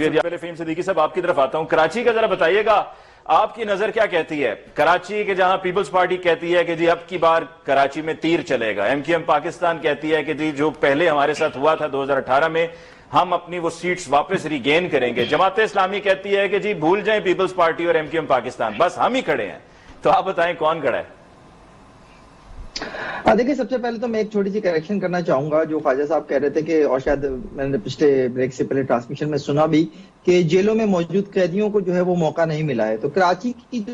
پہلے فہیم صدیقی صاحب آپ کی طرف آتا ہوں، کراچی کا ذرا بتائیے گا، آپ کی نظر کیا کہتی ہے؟ کراچی کے جہاں پیپلز پارٹی کہتی ہے کہ جی اب کی بار کراچی میں تیر چلے گا، ایم کیو ایم پاکستان کہتی ہے کہ جی جو پہلے ہمارے ساتھ ہوا تھا 2018 میں ہم اپنی وہ سیٹس واپس ری گین کریں گے، جماعت اسلامی کہتی ہے کہ جی بھول جائیں پیپلز پارٹی اور ایم کیو ایم پاکستان، بس ہم ہی کھڑے ہیں، تو آپ بتائیں کون کھڑا ہے؟ دیکھیں، سب سے پہلے تو میں ایک چھوٹی سی کریکشن کرنا چاہوں گا جو خواجہ صاحب کہہ رہے تھے کہ، اور شاید میں نے پچھلے بریک سے پہلے ٹرانسمیشن میں سنا بھی، کہ جیلوں میں موجود قیدیوں کو جو ہے وہ موقع نہیں ملا ہے. تو کراچی کی جو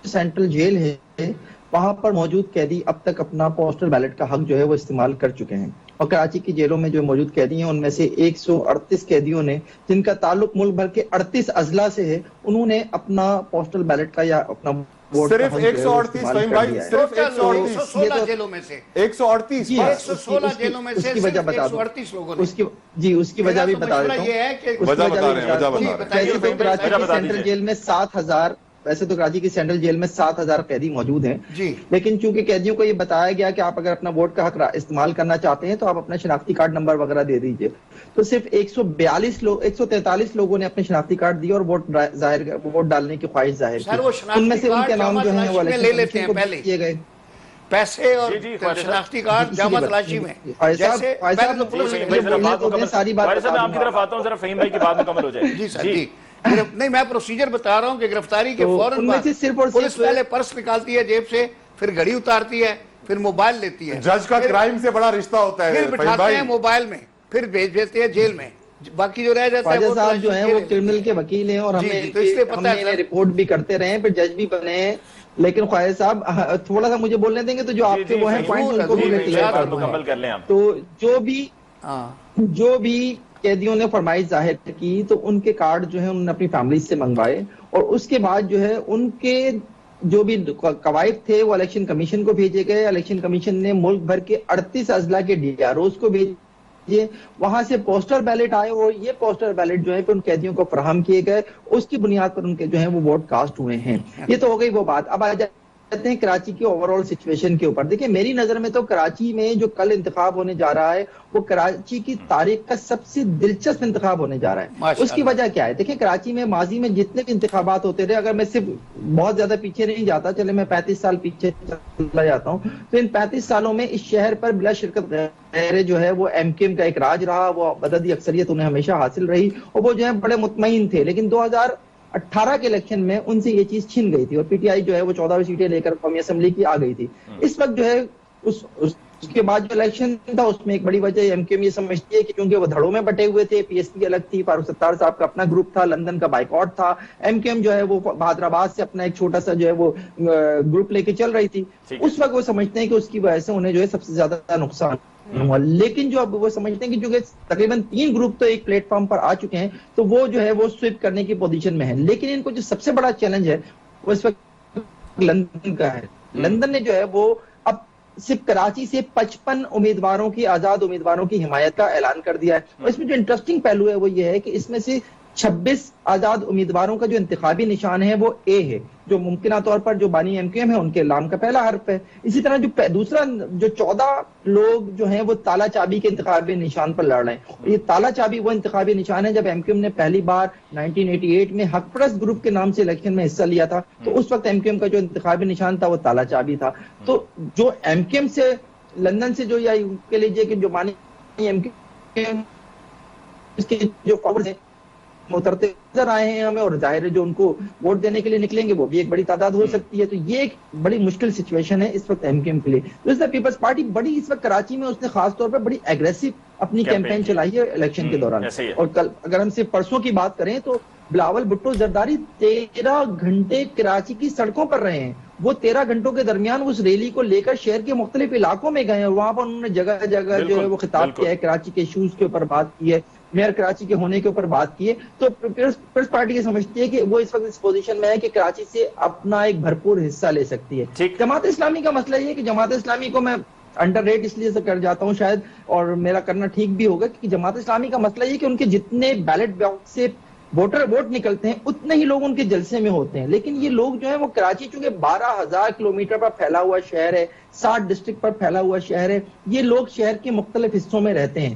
سینٹرل جیل ہے وہاں پر موجود قیدی اب تک اپنا پوسٹل بیلٹ کا حق جو ہے وہ استعمال کر چکے ہیں، اور کراچی کی جیلوں میں جو موجود قیدی ہیں ان میں سے 138 قیدیوں نے، جن کا تعلق ملک بھر کے 38 اضلاع سے ہے، انہوں نے اپنا پوسٹل بیلٹ کا یا اپنا صرف 138 فہیم بھائی، صرف 116 جیلوں میں سے 138 116 جیلوں میں سے صرف 138 لوگوں نے. جی اس کی وجہ بھی بتا دیتا ہوں. یہ ہے کہ وجہ بتا رہے ہیں. ویسے تو کراچی کی سینٹرل جیل میں 7,000 ویسے تو کراچی کی سینٹرل جیل میں 7,000 قیدی موجود ہیں، لیکن چونکہ قیدیوں کو یہ بتایا گیا کہ آپ اگر اپنا ووٹ کا حق استعمال کرنا چاہتے ہیں تو آپ اپنا شناختی کارڈ نمبر وغیرہ دے دیجئے، تو صرف 143 لوگوں نے اپنے شناختی کارڈ دیے اور ووٹ ڈالنے کی خواہش ظاہر کی. ان میں سے ان کے نام جو ہیں وہ لے لیتے ہیں پہلے کیے گئے پیسے اور شناختی کارڈ جامع تلاشی میں. جیسے ساری بات میں آپ کی طرف آتا ہوں، ذرا فہیم بھائی کی بات مکمل ہو جائے. جی سر جی نہیں، میں پروسیجر بتا رہا ہوں کہ گرفتاری کے فوراً بعد پولیس پہلے پرس نکالتی ہے جیب سے، پھر گھڑی اتارتی ہے، پھر موبائل لیتی ہے، جج کا کرائم سے بڑا رشتہ ہوتا ہے، پھر بٹھاتے ہیں موبائل میں، پھر بھیج دیتے ہیں جیل میں. باقی جو رہ جاتا ہے خواجہ صاحب جو ہیں وہ کرمنل کے وکیل ہیں اور ہمیں رپورٹ بھی کرتے رہے ہیں، پھر جج بھی بنے ہیں. لیکن خواجہ صاحب تھوڑا سا مجھے بولنے دیں گے تو جو آپ کے وہ ہیں پوائنٹس ان کو بھی میں کلیئر کر دوں. تو جو بھی قیدیوں نے فرمائش ظاہر کی تو ان کے کارڈ جو ہیں انہوں نے اپنی فیملی سے منگوائے، اور اس کے بعد جو ہے ان کے جو بھی قواعد تھے وہ الیکشن کمیشن کو بھیجے گئے. الیکشن کمیشن نے ملک بھر کے 38 اضلاع کے ڈی آر اوز کو بھیجے، وہاں سے پوسٹل بیلٹ آئے اور یہ پوسٹل بیلٹ جو ہے ان قیدیوں کو فراہم کیے گئے، اس کی بنیاد پر ان کے جو ہیں وہ ووٹ کاسٹ ہوئے ہیں. یہ تو ہو گئی وہ بات. اب آ جاتے ہیں کراچی کی اوور آل سچویشن کے اوپر. دیکھیں میری نظر میں تو کراچی میں جو کل انتخاب ہونے جا رہا ہے وہ کراچی کی تاریخ کا سب سے دلچسپ انتخاب ہونے جا رہا ہے. اس کی وجہ کیا ہے؟ دیکھیں کراچی میں ماضی میں جتنے بھی انتخابات ہوتے رہے، اگر میں صرف بہت زیادہ پیچھے نہیں جاتا، چلے میں 35 سال پیچھے چلا جاتا ہوں، تو ان 35 سالوں میں اس شہر پر بلا شرکت غیر جو ہے وہ ایم کیو ایم کا ایک راج رہا، وہ عددی اکثریت انہیں ہمیشہ حاصل رہی اور وہ جو ہے بڑے مطمئن تھے. لیکن 2018 کے الیکشن میں ان سے یہ چیز چھن گئی تھی اور پی ٹی آئی جو ہے وہ 14 سیٹیں لے کر قومی اسمبلی کی آ گئی تھی. اس وقت جو ہے اس کے بعد جو الیکشن تھا اس میں ایک بڑی وجہ ایم کیو ایم یہ سمجھتی ہے کہ کیونکہ وہ دھڑوں میں بٹے ہوئے تھے، پی ایس پی الگ تھی، فاروق ستار صاحب کا اپنا گروپ تھا، لندن کا بائیکاٹ تھا، ایم کیو ایم جو ہے وہ حیدرآباد سے اپنا ایک چھوٹا سا جو ہے وہ گروپ لے کے چل رہی تھی. اس وقت وہ سمجھتے ہیں کہ اس کی وجہ سے انہیں جو ہے سب سے زیادہ نقصان ہوا. لیکن جو اب وہ سمجھتے ہیں کہ چونکہ تقریباً 3 گروپ تو ایک پلیٹ فارم پر آ چکے ہیں تو وہ جو ہے وہ سویپ کرنے کی پوزیشن میں ہے. لیکن ان کو جو سب سے بڑا چیلنج ہے وہ اس وقت لندن کا ہے. لندن نے جو ہے وہ اب صرف کراچی سے 55 امیدواروں کی، آزاد امیدواروں کی حمایت کا اعلان کر دیا ہے. اور اس میں جو انٹرسٹنگ پہلو ہے وہ یہ ہے کہ اس میں سے 26 آزاد امیدواروں کا جو انتخابی نشان ہے وہ اے ہے، جو ممکنہ طور پر جو بانی ایم کیو ایم ہے ان کے نام کا پہلا حرف ہے. اسی طرح جو دوسرا جو 14 لوگ جو ہیں وہ تالا چابی کے انتخابی نشان پر لڑ رہے ہیں. اور یہ تالا چابی وہ انتخابی نشان ہے جب ایم کیو ایم نے پہلی بار 1988 میں حق پرست گروپ کے نام سے الیکشن میں حصہ لیا تھا تو اس وقت ایم کیو ایم کا جو انتخابی نشان تھا وہ تالا چابی تھا. تو جو ایم کیو ایم سے لندن سے جو یا کے لیجیے کہ جو بانی ایم کیو ایم اس کے جو فارورڈ ہیں اترتے نظر آئے ہیں ہمیں، اور ظاہر ہے جو ان کو ووٹ دینے کے لیے نکلیں گے وہ بھی ایک بڑی تعداد ہو سکتی ہے. تو یہ ایک بڑی مشکل سچویشن ہے اس وقت ایم کیو ایم کے لیے. دوسرا پیپلز پارٹی بڑی اس وقت کراچی میں اس نے خاص طور پر بڑی ایگریسو اپنی کیمپین چلائی ہے الیکشن کے دوران. اور کل اگر ہم صرف پرسوں کی بات کریں تو بلاول بھٹو زرداری 13 گھنٹے کراچی کی سڑکوں پر رہے ہیں. وہ 13 گھنٹوں کے درمیان اس ریلی کو لے کر شہر کے مختلف علاقوں میں گئے اور وہاں پر انہوں نے جگہ جگہ جو ہے وہ خطاب کیا ہے، کراچی کے ایشوز کے اوپر بات کی ہے، میئر کراچی کے ہونے کے اوپر بات کی ہے. تو پیپلز پارٹی یہ سمجھتی ہے کہ وہ اس وقت اس پوزیشن میں ہے کہ کراچی سے اپنا ایک بھرپور حصہ لے سکتی ہے. جماعت اسلامی کا مسئلہ یہ ہے کہ جماعت اسلامی کو میں انڈر ریٹ اس لیے سے کر جاتا ہوں شاید، اور میرا کرنا ٹھیک بھی ہوگا، کیونکہ جماعت اسلامی کا مسئلہ یہ کہ ان کے جتنے بیلٹ باکس سے ووٹ نکلتے ہیں اتنے ہی لوگ ان کے جلسے میں ہوتے ہیں. لیکن یہ لوگ جو ہیں وہ کراچی چونکہ 12,000 کلومیٹر پر پھیلا ہوا شہر ہے، 60 ڈسٹرکٹ پر پھیلا ہوا شہر ہے، یہ لوگ شہر کے مختلف حصوں میں رہتے ہیں.